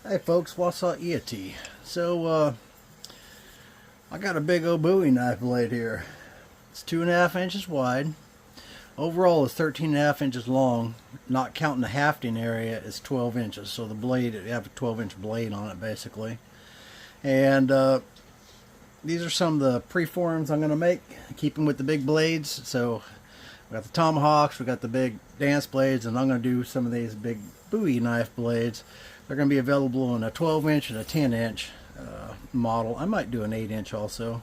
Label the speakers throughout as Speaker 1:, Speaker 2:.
Speaker 1: Hey folks, what's up, iyatee? So, I got a big old Bowie knife blade here. It's 2.5 inches wide. Overall, it's 13.5 inches long. Not counting the hafting area, it's 12 inches. So the blade, you have a 12-inch blade on it, basically. And these are some of the preforms I'm going to make. Keep them with the big blades. So we got the tomahawks, we got the big dance blades, and I'm going to do some of these big Bowie knife blades. They're going to be available in a 12-inch and a 10-inch model. I might do an 8-inch also,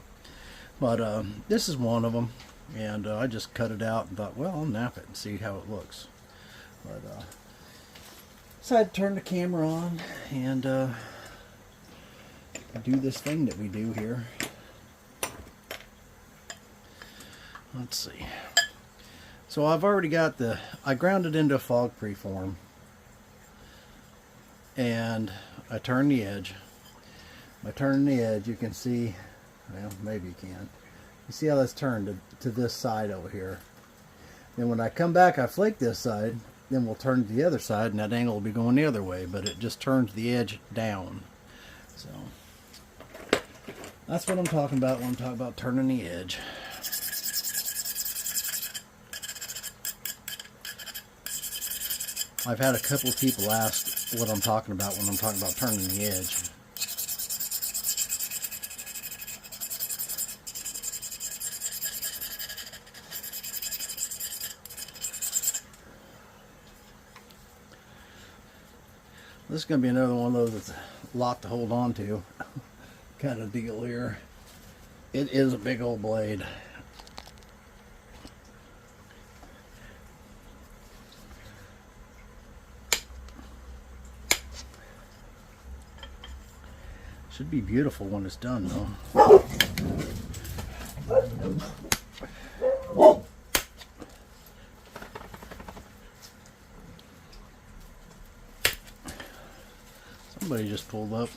Speaker 1: but this is one of them, and I just cut it out and thought, well, I'll nap it and see how it looks. But decided to turn the camera on and do this thing that we do here. Let's see. So I've already got I ground it into a fog preform. And I turn the edge. By turning the edge, you can see, well, maybe you can. You see how that's turned to this side over here. Then when I come back, I flake this side, then we'll turn to the other side, and that angle will be going the other way, but it just turns the edge down. So that's what I'm talking about when I'm talking about turning the edge. I've had a couple of people ask what I'm talking about when I'm talking about turning the edge. This is going to be another one of those that's a lot to hold on to kind of deal here. It is a big old blade. Should be beautiful when it's done, though. Somebody just pulled up.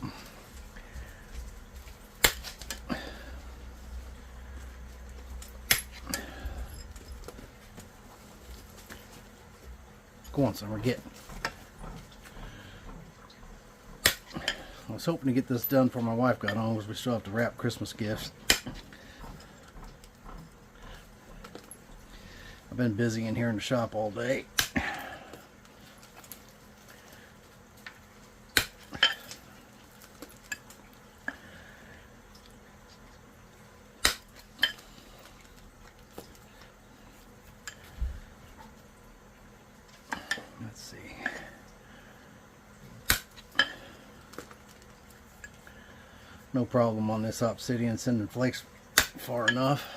Speaker 1: Go on, Summer, get. I was hoping to get this done before my wife got home, because we still have to wrap Christmas gifts. I've been busy in here in the shop all day. Let's see. No problem on this Obsidian sending flakes far enough.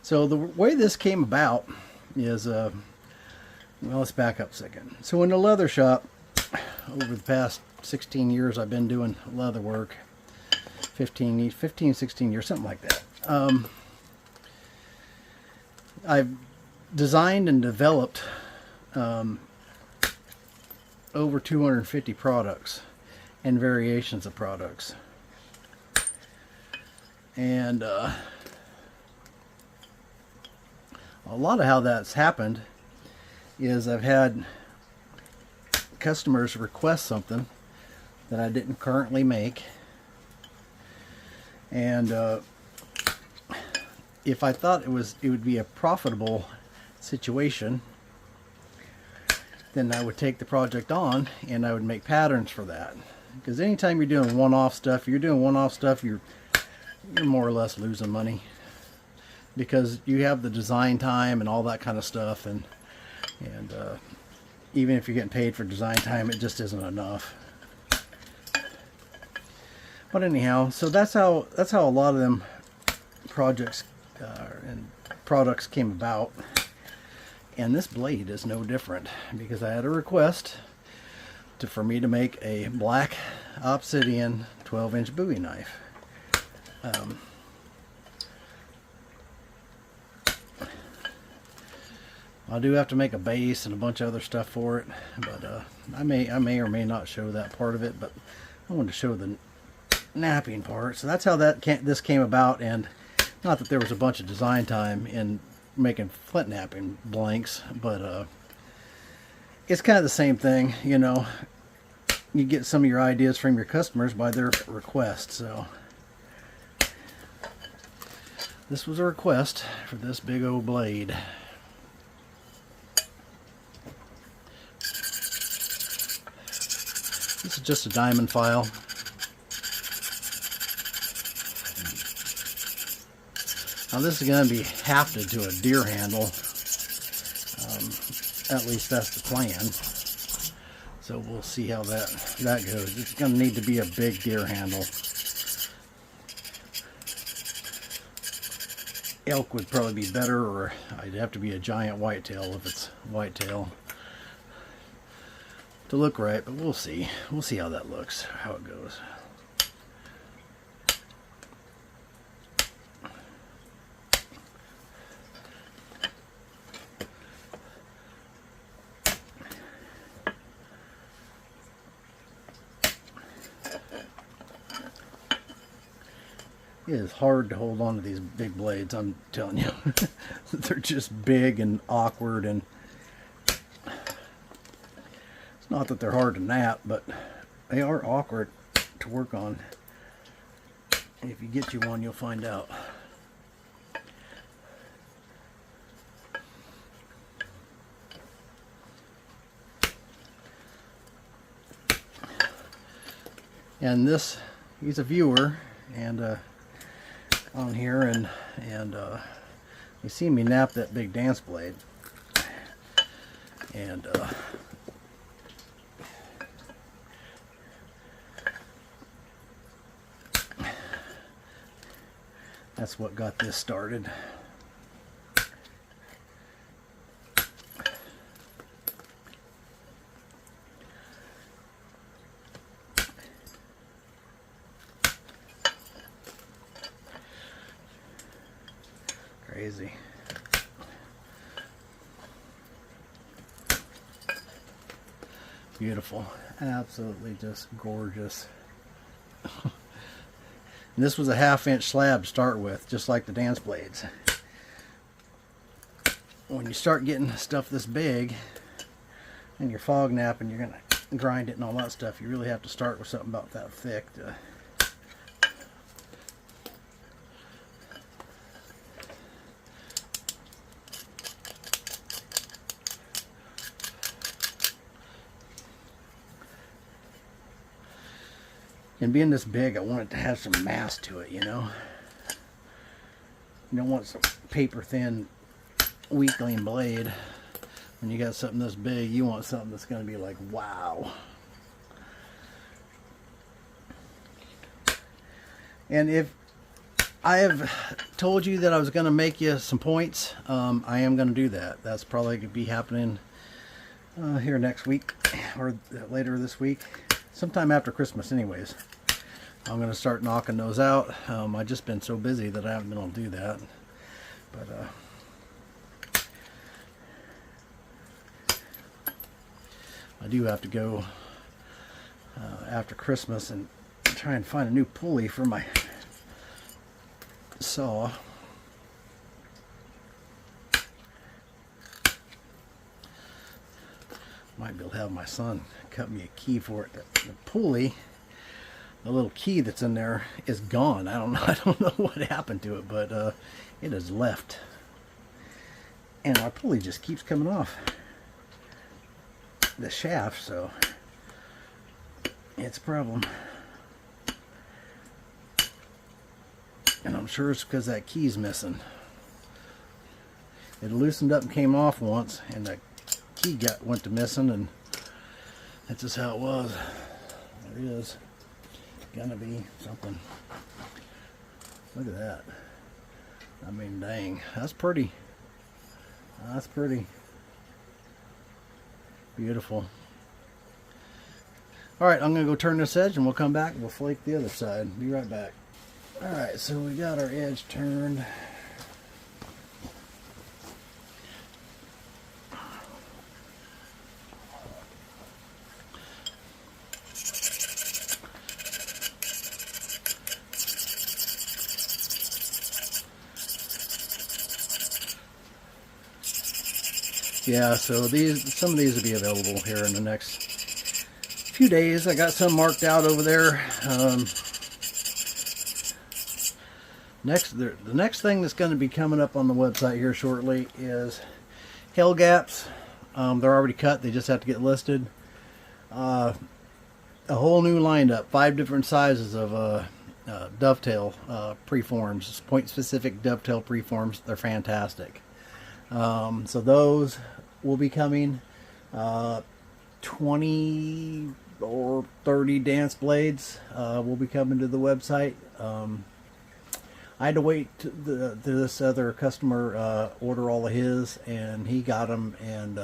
Speaker 1: So the way this came about is, well, let's back up a second. So in the leather shop, over the past 16 years I've been doing leather work, 15, 16 years, something like that. I've designed and developed over 250 products and variations of products. And a lot of how that's happened is I've had customers request something that I didn't currently make, and if I thought it would be a profitable situation, then I would take the project on and I would make patterns for that. Because anytime you're doing one-off stuff, you're more or less losing money, because you have the design time and all that kind of stuff, and even if you're getting paid for design time, it just isn't enough. But anyhow, so that's how a lot of them projects and products came about. And this blade is no different, because I had a request for me to make a black Obsidian 12-inch Bowie knife. I do have to make a base and a bunch of other stuff for it, but I may or may not show that part of it, but I wanted to show the napping part. So that's how this came about, and not that there was a bunch of design time in making flint napping blanks, but it's kind of the same thing, you know. You get some of your ideas from your customers by their request. So this was a request for this big old blade. This is just a diamond file. Now this is going to be hafted to a deer handle. At least that's the plan. So we'll see how that goes. It's going to need to be a big deer handle. Elk would probably be better, or I'd have to be a giant whitetail if it's whitetail to look right, but we'll see. We'll see how that looks, how it goes. It is hard to hold on to these big blades, I'm telling you. They're just big and awkward, and it's not that they're hard to nap, but they are awkward to work on. And if you get you one, you'll find out. And this, he's a viewer, and on here, and you see me nap that big dance blade, and that's what got this started. Crazy. Beautiful. Absolutely just gorgeous. And this was a 1/2 inch slab to start with, just like the dance blades. When you start getting stuff this big and you're fog napping, you're gonna grind it and all that stuff, you really have to start with something about that thick to and being this big, I want it to have some mass to it, you know. You don't want some paper thin weakling blade. When you got something this big, you want something that's going to be like, wow. And if I have told you that I was going to make you some points, I am going to do that. That's probably going to be happening here next week, or later this week. Sometime after Christmas anyways. I'm going to start knocking those out. I've just been so busy that I haven't been able to do that. But I do have to go after Christmas and try and find a new pulley for my saw. Might be able to have my son cut me a key for it. The pulley, the little key that's in there, is gone. I don't know what happened to it, but it has left. And our pulley just keeps coming off the shaft, so it's a problem. And I'm sure it's because that key's missing. It loosened up and came off once, and the key went to missing, and that's just how it was. There is gonna be something. Look at that. I mean, dang, that's pretty. That's pretty. Beautiful. Alright, I'm gonna go turn this edge and we'll come back and we'll flake the other side. Be right back. Alright, so we got our edge turned. yeah, so some of these will be available here in the next few days. I got some marked out over there. The next thing that's going to be coming up on the website here shortly is hail gaps. They're already cut. They just have to get listed. A whole new lineup, 5 different sizes of dovetail preforms, point-specific dovetail preforms. They're fantastic. So those will be coming. 20 or 30 dance blades will be coming to the website. I had to wait to this other customer order all of his, and he got them, and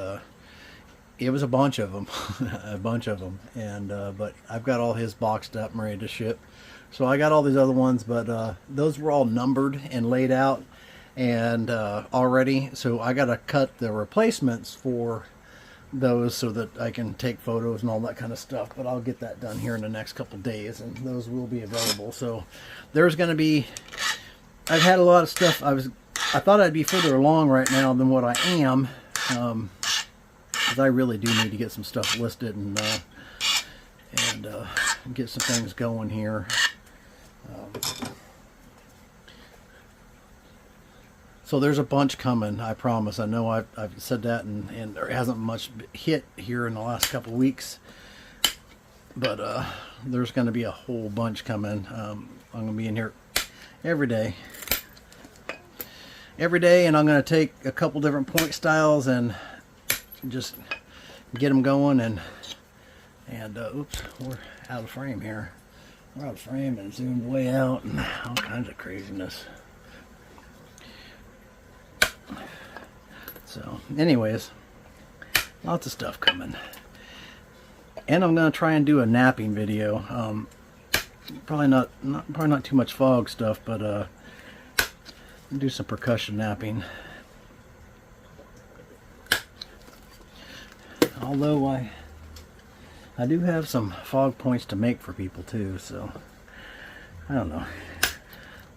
Speaker 1: it was a bunch of them, and but I've got all his boxed up and ready to ship. So I got all these other ones, but those were all numbered and laid out and already. So I got to cut the replacements for those so that I can take photos and all that kind of stuff. But I'll get that done here in the next couple days, and those will be available. So there's going to be. I've had a lot of stuff. I thought I'd be further along right now than what I am, because I really do need to get some stuff listed and get some things going here. So there's a bunch coming, I promise. I know I've said that, and there hasn't much hit here in the last couple weeks, but there's going to be a whole bunch coming. I'm going to be in here every day, and I'm going to take a couple different point styles and just get them going. And oops, we're out of frame here. We're out of frame and zoomed way out and all kinds of craziness. So anyways, lots of stuff coming, and I'm going to try and do a napping video. Probably not too much fog stuff, but do some percussion napping. Although I do have some fog points to make for people too, so I don't know.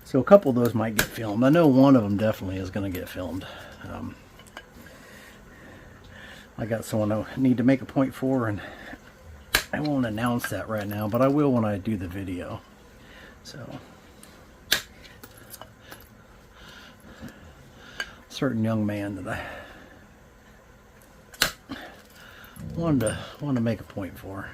Speaker 1: So a couple of those might get filmed. I know one of them definitely is going to get filmed. I got someone I need to make a point for, and I won't announce that right now, but I will when I do the video. So, certain young man that I wanted to make a point for.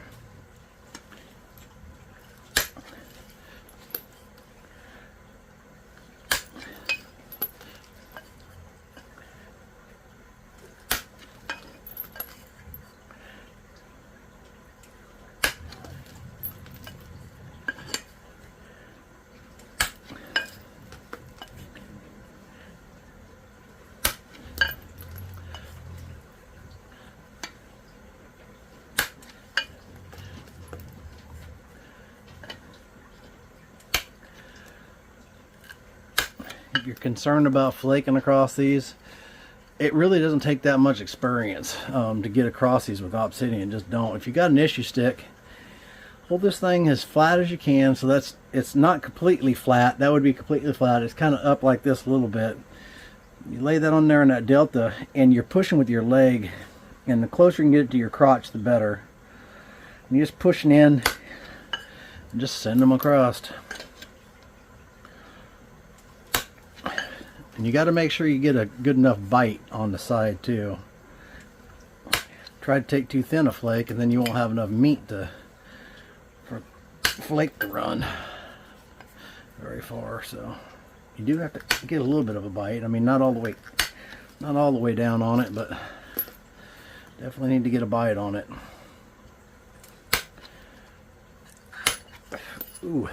Speaker 1: If you're concerned about flaking across these, it really doesn't take that much experience to get across these with Obsidian. Just don't. If you got an issue stick, hold this thing as flat as you can. So it's not completely flat. That would be completely flat. It's kind of up like this a little bit. You lay that on there in that delta, and you're pushing with your leg, and the closer you can get it to your crotch, the better. And you're just pushing in and just send them across. And you got to make sure you get a good enough bite on the side too. Try to take too thin a flake, and then you won't have enough meat for flake to run very far. So you do have to get a little bit of a bite. I mean, not all the way down on it, but definitely need to get a bite on it. Ooh,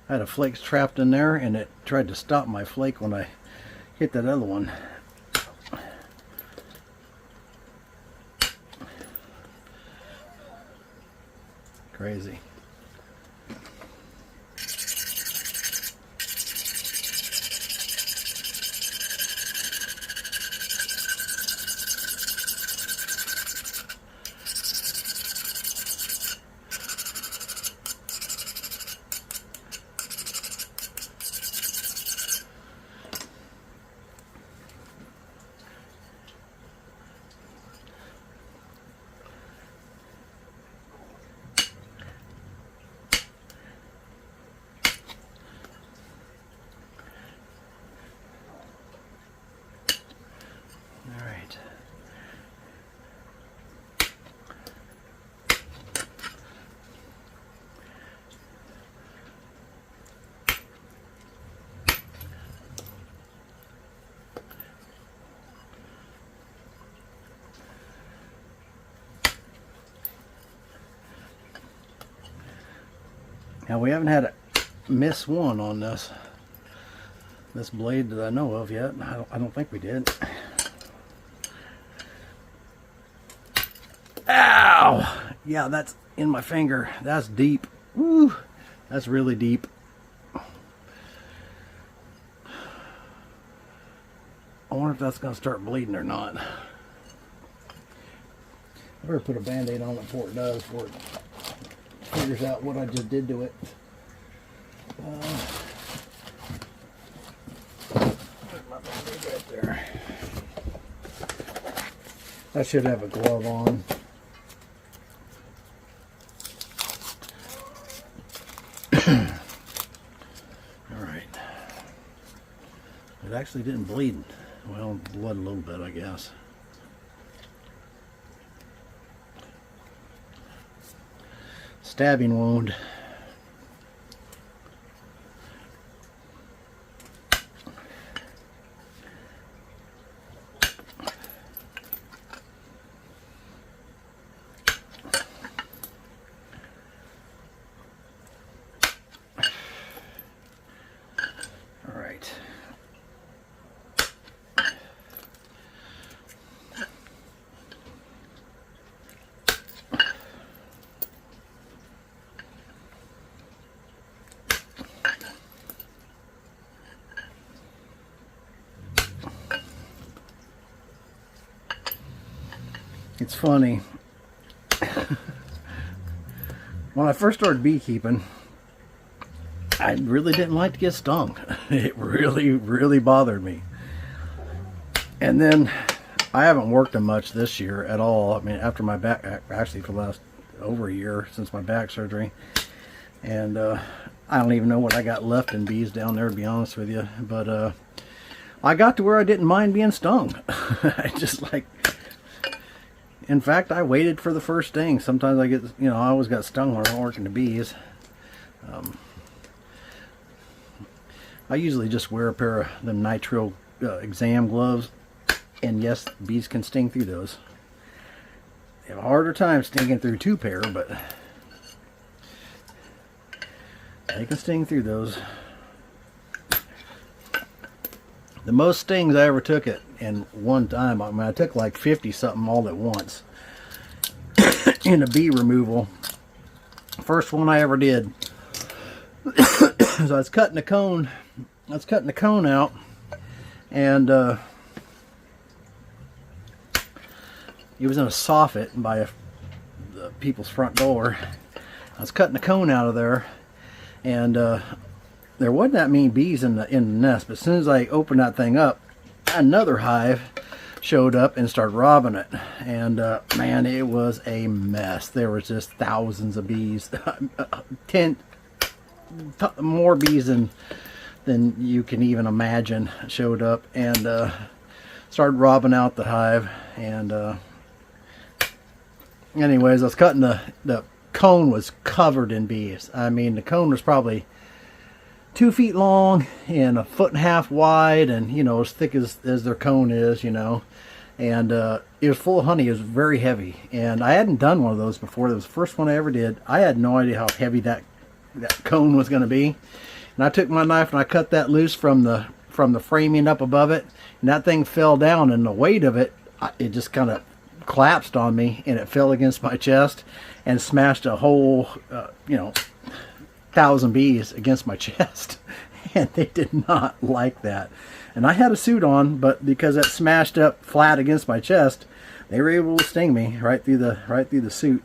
Speaker 1: I had a flake trapped in there, and it tried to stop my flake when I hit that other one. Crazy. Now we haven't had a miss one on this blade that I know of yet. I don't think we did. Ow! Yeah, that's in my finger. That's deep. Woo! That's really deep. I wonder if that's going to start bleeding or not. I better put a band-aid on it before it does, before it figures out what I just did to it. Where's my band-aid right there? I should have a glove on. Alright. It actually didn't bleed. Well, blood a little bit, I guess. Stabbing wound. It's funny. When I first started beekeeping, I really didn't like to get stung. It really bothered me. And then I haven't worked them much this year at all. I mean, after my back, actually for the last over a year since my back surgery. And I don't even know what I got left in bees down there, to be honest with you. But I got to where I didn't mind being stung. I just like... In fact, I waited for the first sting. Sometimes I get, I always got stung when I'm working the bees. I usually just wear a pair of them nitrile exam gloves. And yes, bees can sting through those. They have a harder time stinging through two pair, but they can sting through those. The most stings I ever took it in one time, I mean, I took like 50 something all at once in a bee removal. First one I ever did. So I was cutting the cone. Out, and it was in a soffit by the people's front door. I was cutting the cone out of there, and there wasn't that many bees in the nest, but as soon as I opened that thing up, another hive showed up and started robbing it. And man, it was a mess. There was just thousands of bees. 10 more bees than you can even imagine showed up and started robbing out the hive. And anyways, I was cutting the cone was covered in bees. I mean, the cone was probably 2 feet long and 1.5 feet wide, and as thick as their cone is, and it was full of honey. It was very heavy, and I hadn't done one of those before. That was the first one I ever did. I had no idea how heavy that cone was going to be, and I took my knife and I cut that loose from the framing up above it, and that thing fell down, and the weight of it, it just kind of collapsed on me, and it fell against my chest and smashed a whole 1,000 bees against my chest. And they did not like that. And I had a suit on, but because it smashed up flat against my chest, they were able to sting me right through the suit.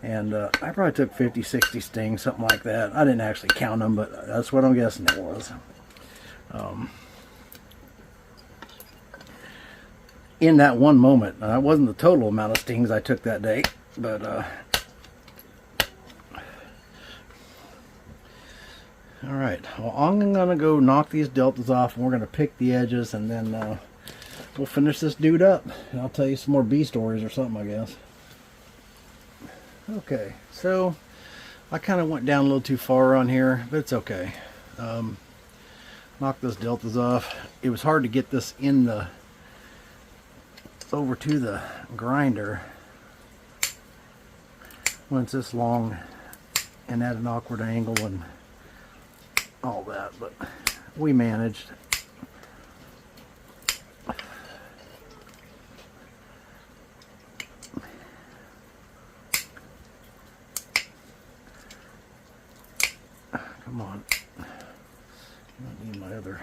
Speaker 1: And I probably took 50, 60 stings, something like that. I didn't actually count them, but that's what I'm guessing it was. In that one moment, that wasn't the total amount of stings I took that day, but alright, well, I'm going to go knock these deltas off, and we're going to pick the edges, and then we'll finish this dude up. And I'll tell you some more bee stories or something, I guess. Okay, so I kind of went down a little too far on here, but it's okay. Knock those deltas off. It was hard to get this over to the grinder when it's this long and at an awkward angle and all that, but we managed. Come on. I don't need my other.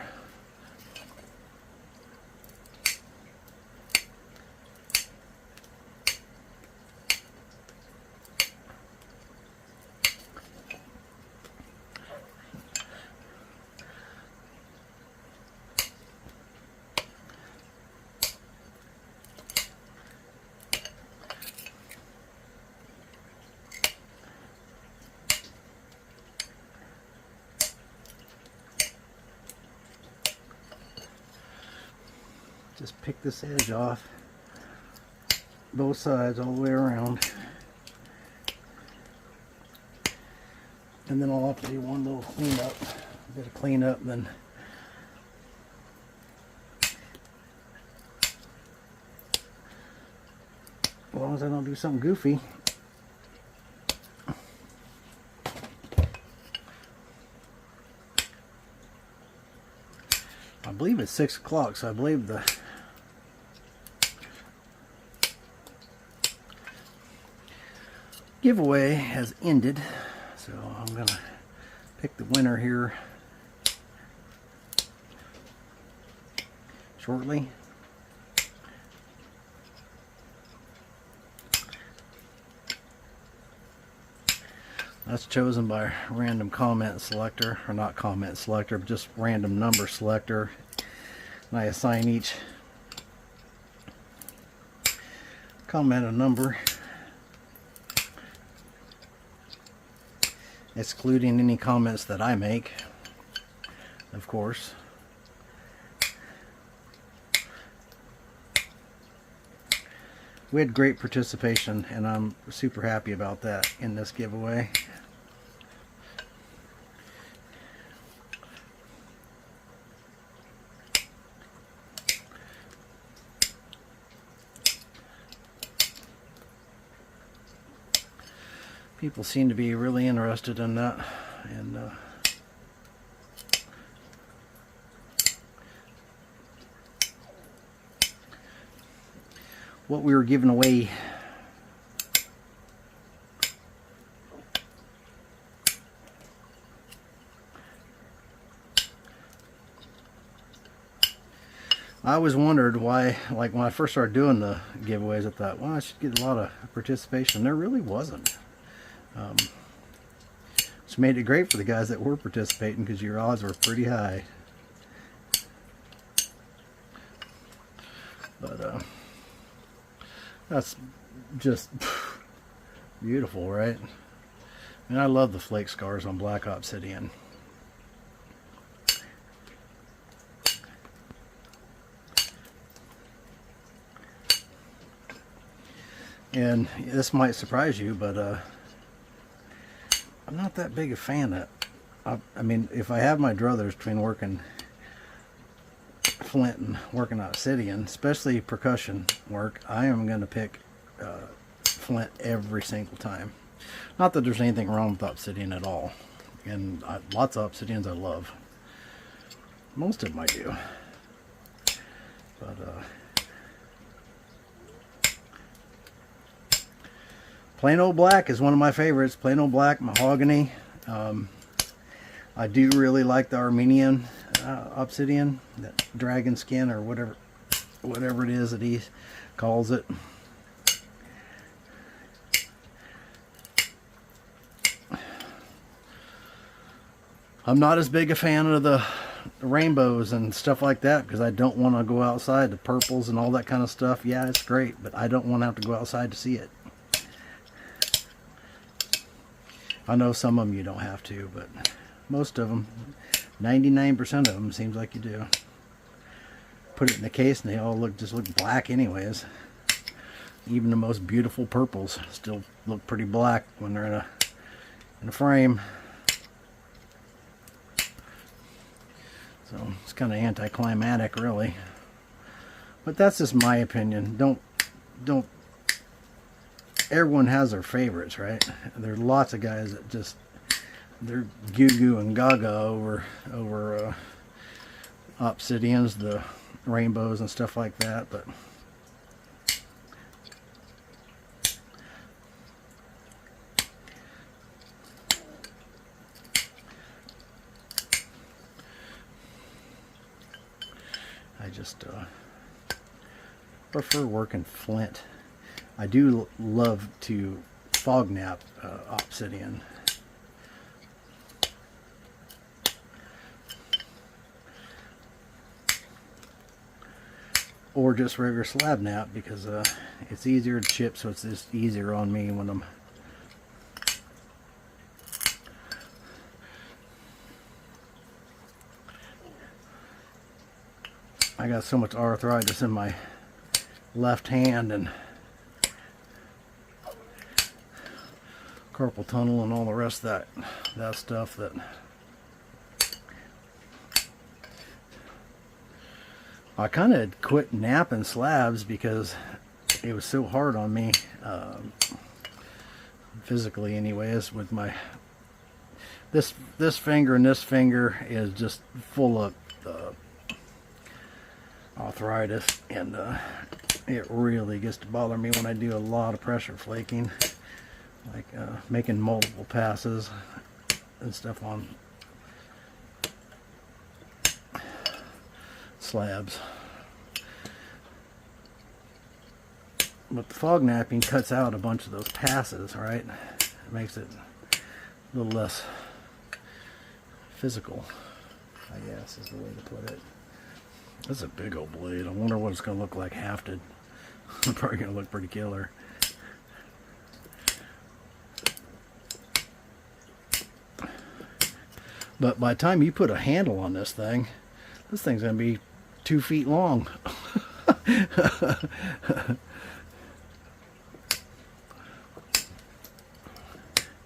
Speaker 1: Just pick this edge off, both sides all the way around, and then I'll have to do one little cleanup, a bit of cleanup, then as long as I don't do something goofy. I believe it's 6 o'clock, so I believe the giveaway has ended. So I'm gonna pick the winner here shortly. That's chosen by random comment selector, or not comment selector, but just random number selector. And I assign each comment a number, excluding any comments that I make, of course. We had great participation, and I'm super happy about that in this giveaway. People seem to be really interested in that, and what we were giving away. I always wondered why, like when I first started doing the giveaways, I thought, well, I should get a lot of participation. There really wasn't. Which made it great for the guys that were participating, because your odds were pretty high. But that's just beautiful, right? And I love the flake scars on black obsidian. And this might surprise you, but I'm not that big a fan of, I mean, if I have my druthers between working flint and working obsidian, especially percussion work, I am going to pick flint every single time. Not that there's anything wrong with obsidian at all, and lots of obsidians I love. Most of them I do, but plain old black is one of my favorites. Plain old black mahogany. I do really like the Armenian obsidian, that dragon skin, or whatever it is that he calls it. I'm not as big a fan of the rainbows and stuff like that, because I don't want to go outside. The purples and all that kind of stuff, yeah, it's great, but I don't want to have to go outside to see it. I know some of them you don't have to, but most of them, 99% of them, seems like you do. Put it in the case and they all just look black anyways. Even the most beautiful purples still look pretty black when they're in a frame. So it's kind of anticlimactic, really. But that's just my opinion. Everyone has their favorites, right? There are lots of guys that just they're goo goo and gaga over obsidians, the rainbows and stuff like that, but I just prefer working flint. I do love to fog nap obsidian. Or just regular slab nap, because it's easier to chip, so it's just easier on me when I'm I got so much arthritis in my left hand and carpal tunnel and all the rest of that stuff that I kind of quit napping slabs because it was so hard on me, physically anyways, with my this finger and this finger is just full of arthritis, and it really gets to bother me when I do a lot of pressure flaking, like making multiple passes and stuff on slabs. But the fog napping cuts out a bunch of those passes, right? It makes it a little less physical, I guess is the way to put it. This is a big old blade. I wonder what it's going to look like hafted. It's probably going to look pretty killer. But by the time you put a handle on this thing's going to be 2 feet long.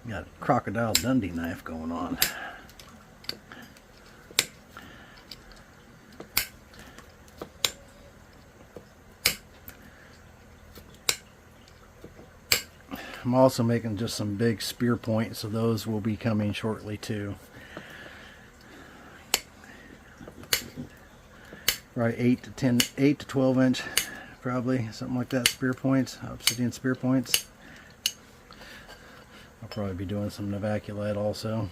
Speaker 1: Got a Crocodile Dundee knife going on. I'm also making just some big spear points, so those will be coming shortly too. Right, 8 to 12 inch, probably something like that. Spear points, obsidian spear points. I'll probably be doing some Novaculite also.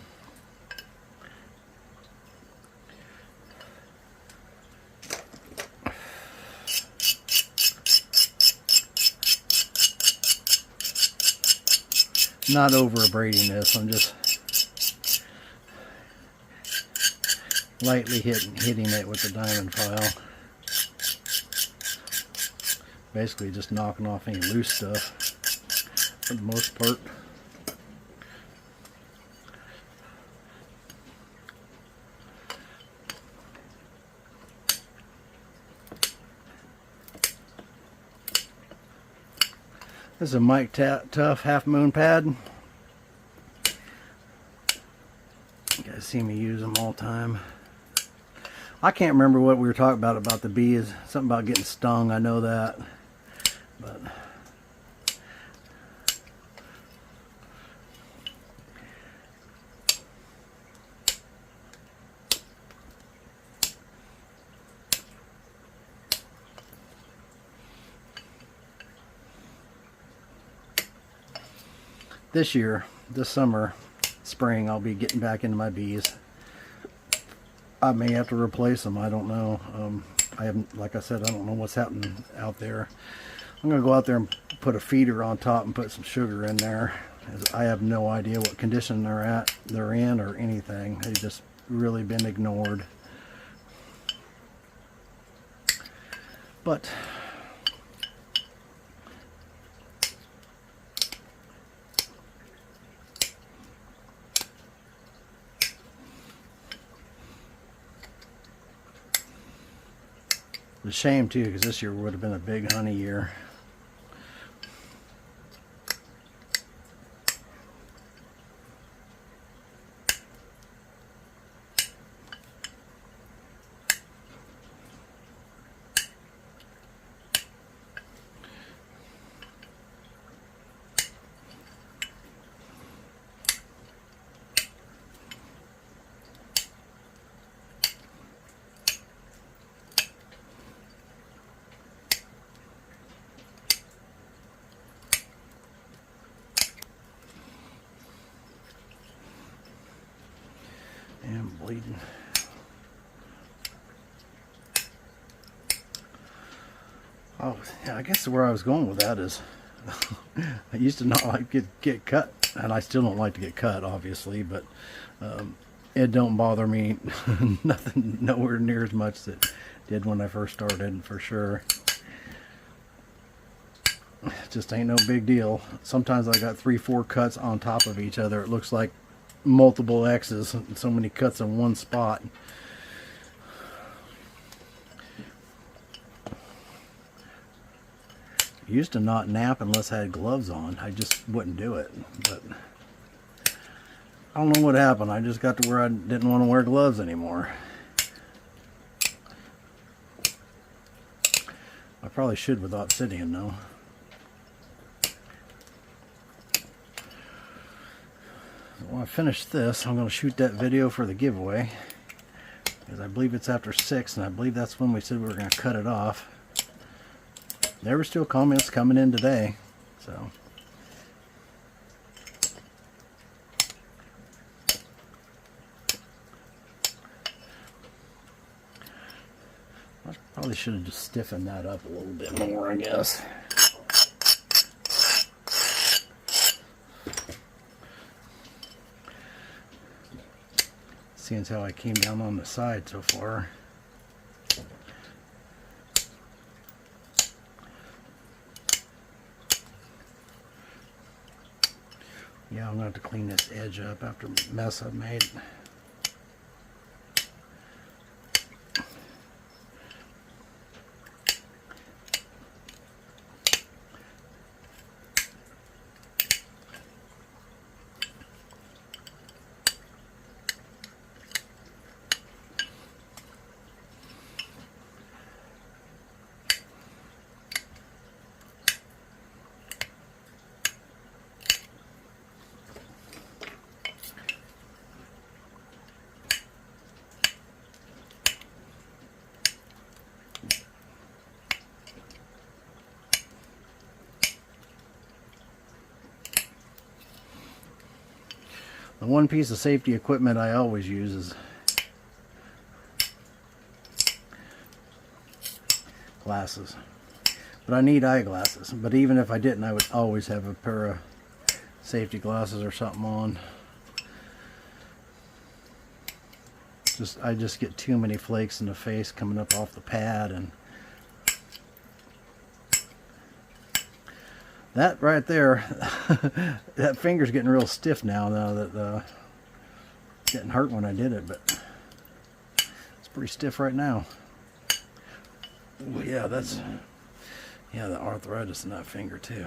Speaker 1: Not over abrading this, I'm just lightly hitting it with the diamond file. Basically just knocking off any loose stuff for the most part. This is a Mike Tough Half Moon pad. You guys see me use them all the time. I can't remember what we were talking about the bees. Something about getting stung, I know that. But this year, this summer, spring, I'll be getting back into my bees. I may have to replace them, I don't know. I haven't, like I said, I don't know what's happening out there. I'm going to go out there and put a feeder on top and put some sugar in there. I have no idea what condition they're in or anything. They've just really been ignored. But it's a shame too, because this year would have been a big honey year. Oh, yeah, I guess where I was going with that is I used to not like to get cut, and I still don't like to get cut, obviously, but it don't bother me nothing, nowhere near as much as it did when I first started, for sure. It just ain't no big deal. Sometimes I got 3-4 cuts on top of each other. It looks like multiple X's, so many cuts in one spot. I used to not nap unless I had gloves on. I just wouldn't do it. But I don't know what happened. I just got to where I didn't want to wear gloves anymore. I probably should with Obsidian though. When I finish this, I'm going to shoot that video for the giveaway, because I believe it's after 6, and I believe that's when we said we were going to cut it off. There were still comments coming in today, so I probably should have just stiffened that up a little bit more, I guess. Seeing as how I came down on the side so far. Yeah, I'm going to have to clean this edge up after the mess I've made. The one piece of safety equipment I always use is glasses. But I need eyeglasses. But even if I didn't, I would always have a pair of safety glasses or something on. I just get too many flakes in the face coming up off the pad, and that right there, that finger's getting real stiff now that didn't hurt when I did it, but it's pretty stiff right now. Well, yeah, the arthritis in that finger too.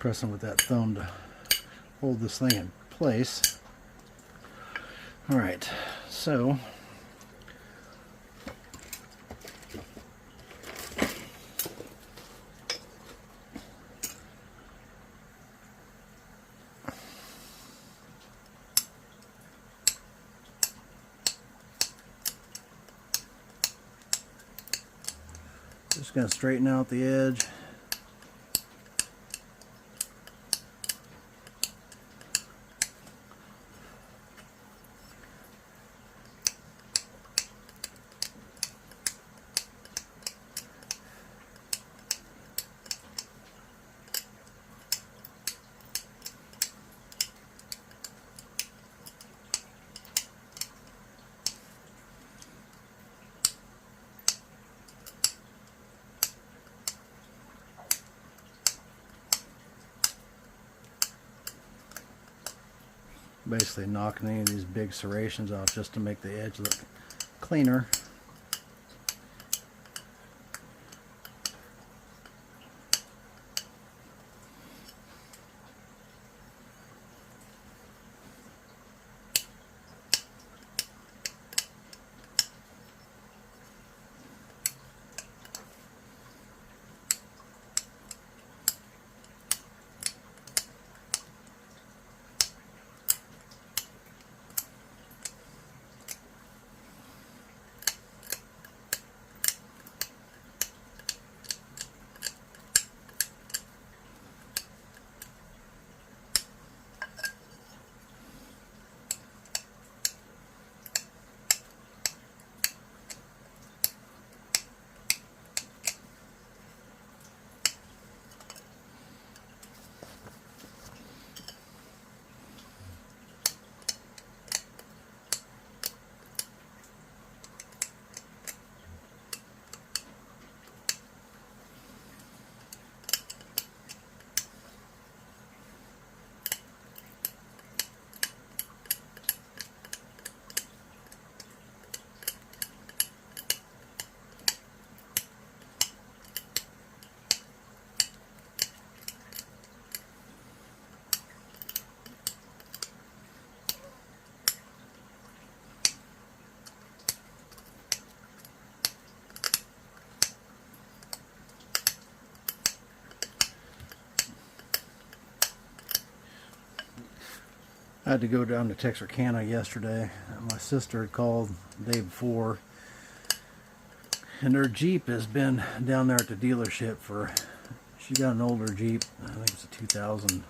Speaker 1: Pressing with that thumb to hold this thing in place. All right, so just going to straighten out the edge. Basically knocking any of these big serrations off just to make the edge look cleaner. I had to go down to Texarkana yesterday. My sister had called the day before, and her Jeep has been down there at the dealership for, she got an older Jeep, I think it's a 2000,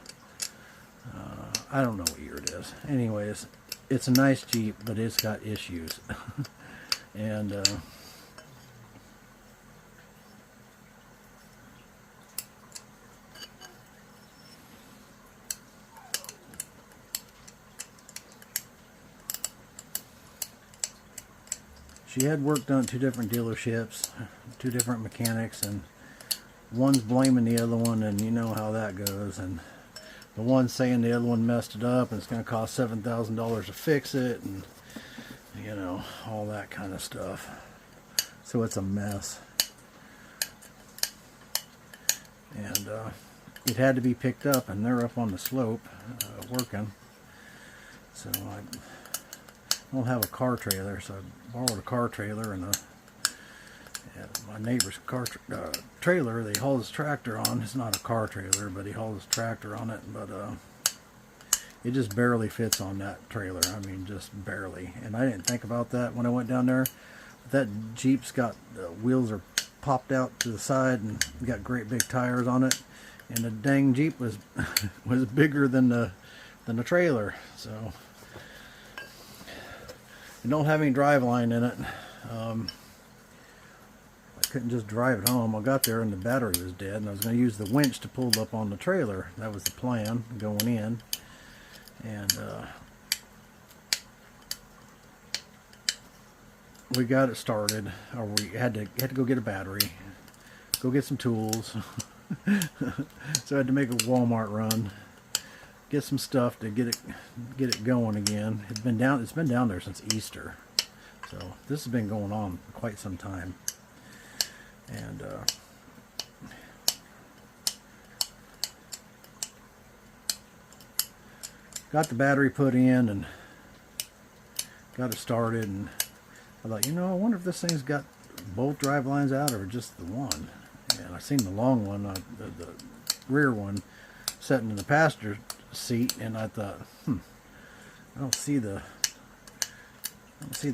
Speaker 1: I don't know what year it is. Anyways, it's a nice Jeep, but it's got issues. And she had work done at 2 different dealerships, 2 different mechanics, and one's blaming the other one, and you know how that goes. And the one's saying the other one messed it up and it's going to cost $7,000 to fix it, and you know, all that kind of stuff. So it's a mess. And it had to be picked up, and they're up on the slope working. So I don't have a car trailer, so I borrowed a car trailer, and my neighbor's car trailer that he hauls his tractor on. It's not a car trailer, but he hauls his tractor on it, but it just barely fits on that trailer. I mean, just barely. And I didn't think about that when I went down there. But that Jeep's got, the wheels are popped out to the side and got great big tires on it, and the dang Jeep was was bigger than the trailer. So it don't have any drive line in it. I couldn't just drive it home. I got there and the battery was dead, and I was going to use the winch to pull it up on the trailer. That was the plan going in. And we got it started, or we had to go get a battery, go get some tools. So I had to make a Walmart run, get some stuff to get it going again. It's been down there since Easter, so this has been going on for quite some time. And got the battery put in and got it started, and I thought, you know, I wonder if this thing's got both drive lines out or just the one. And I seen the long one, the rear one, sitting in the passenger seat, and I thought, I don't see the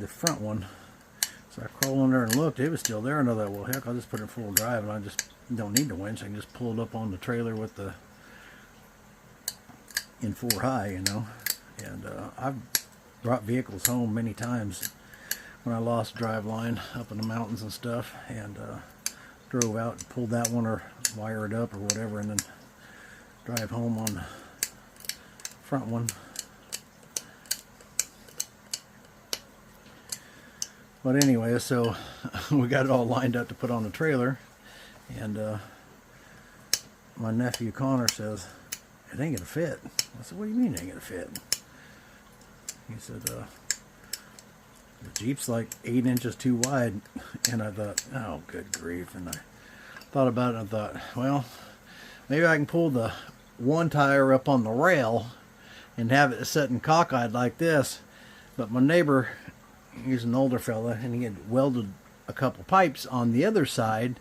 Speaker 1: front one. So I crawled in there and looked. It was still there, and I thought, well, heck, I'll just put it in full drive, and I just don't need the winch. I can just pull it up on the trailer with the in 4 high, you know. And I've brought vehicles home many times when I lost drive line up in the mountains and stuff, and drove out and pulled that one or wire it up or whatever, and then drive home on the front one. But anyway, so we got it all lined up to put on the trailer, and my nephew Connor says, it ain't gonna fit. I said, what do you mean it ain't gonna fit? He said, the Jeep's like 8 inches too wide. And I thought, oh, good grief. And I thought about it, and I thought, well, maybe I can pull the one tire up on the rail and have it sitting cockeyed like this. But my neighbor, he's an older fella, and he had welded a couple pipes on the other side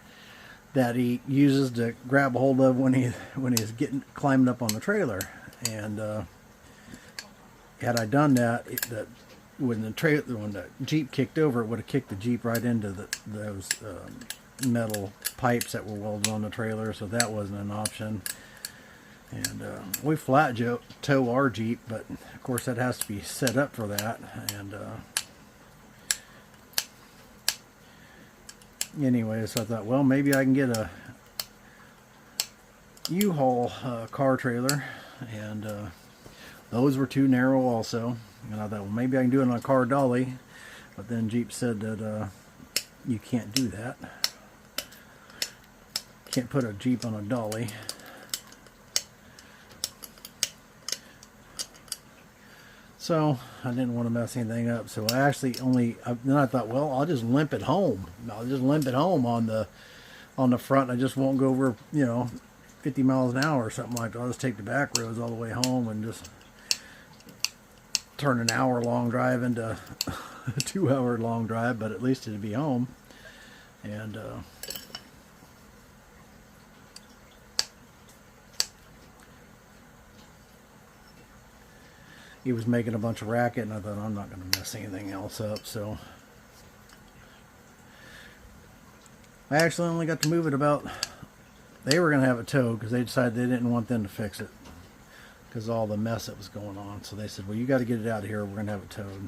Speaker 1: that he uses to grab a hold of when he's climbing up on the trailer. And had I done that, when the Jeep kicked over, it would have kicked the Jeep right into those metal pipes that were welded on the trailer, so that wasn't an option. And we flat tow our Jeep, but of course that has to be set up for that. And anyway, so I thought, well, maybe I can get a U-Haul car trailer, and those were too narrow also. And I thought, well, maybe I can do it on a car dolly, but then Jeep said that you can't do that. Can't put a Jeep on a dolly. So I didn't want to mess anything up, so I actually then I thought, well, I'll just limp it home. I'll just limp it home on the front. I just won't go over, 50 miles an hour or something like that. I'll just take the back roads all the way home and just turn an hour-long drive into a 2-hour-long drive, but at least it'd be home. And he was making a bunch of racket, and I thought, I'm not going to mess anything else up. So I actually only got to move it about, they were going to have it towed because they decided they didn't want them to fix it because of all the mess that was going on. So they said, well, you got to get it out of here, we're going to have it towed.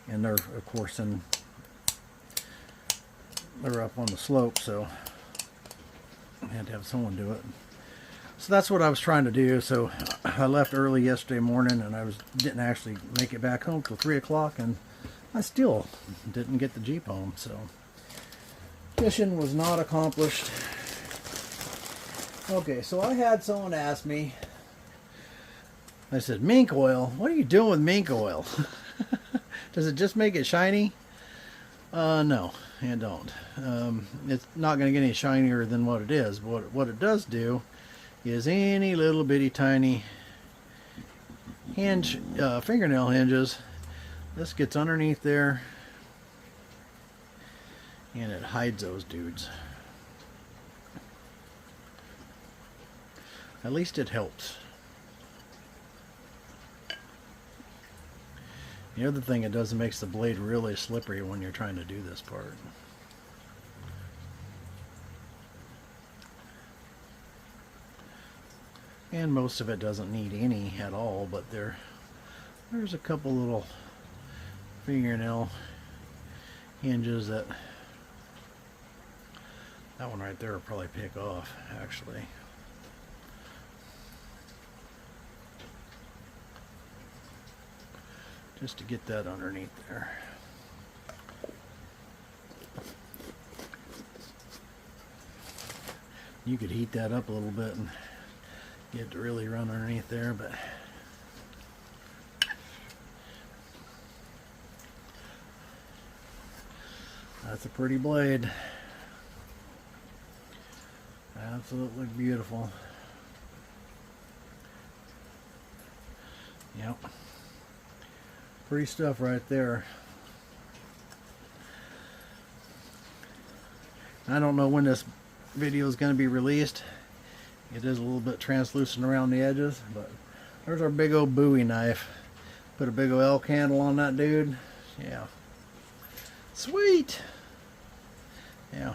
Speaker 1: And they're, of course, they're up on the slope, so I had to have someone do it. So that's what I was trying to do. So I left early yesterday morning, and didn't actually make it back home till 3 o'clock, and I still didn't get the Jeep home. So mission was not accomplished. Okay, so I had someone ask me, I said, mink oil, what are you doing with mink oil? Does it just make it shiny? No, it don't. It's not going to get any shinier than what it is. But what it does do is any little bitty tiny fingernail hinges, this gets underneath there and it hides those dudes. At least it helps. The other thing it does, it makes the blade really slippery when you're trying to do this part. And most of it doesn't need any at all, but there's a couple little fingernail hinges that one right there will probably pick off, actually. Just to get that underneath there. You could heat that up a little bit and get it to really run underneath there, but that's a pretty blade. Absolutely beautiful. Yep. Pretty stuff right there. I don't know when this video is going to be released. It is a little bit translucent around the edges, but there's our big old Bowie knife. Put a big old elk handle on that dude. Yeah. Sweet. Yeah.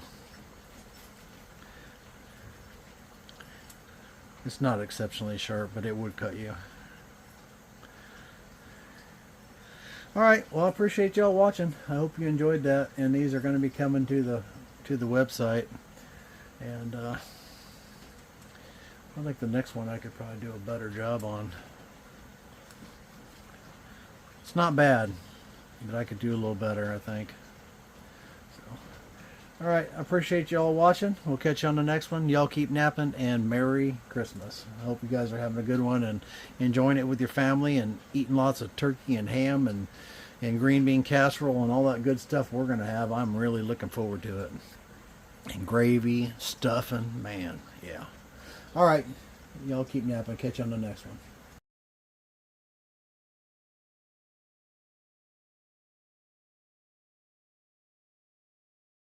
Speaker 1: It's not exceptionally sharp, but it would cut you. Alright, well, I appreciate y'all watching. I hope you enjoyed that. And these are going to be coming to the website. And I think the next one I could probably do a better job on. It's not bad, but I could do a little better, I think. So, alright, I appreciate y'all watching. We'll catch you on the next one. Y'all keep napping, and Merry Christmas. I hope you guys are having a good one and enjoying it with your family and eating lots of turkey and ham and green bean casserole and all that good stuff we're going to have. I'm really looking forward to it. And gravy, stuffing, man, yeah. Alright, y'all keep napping. Catch you on the next one.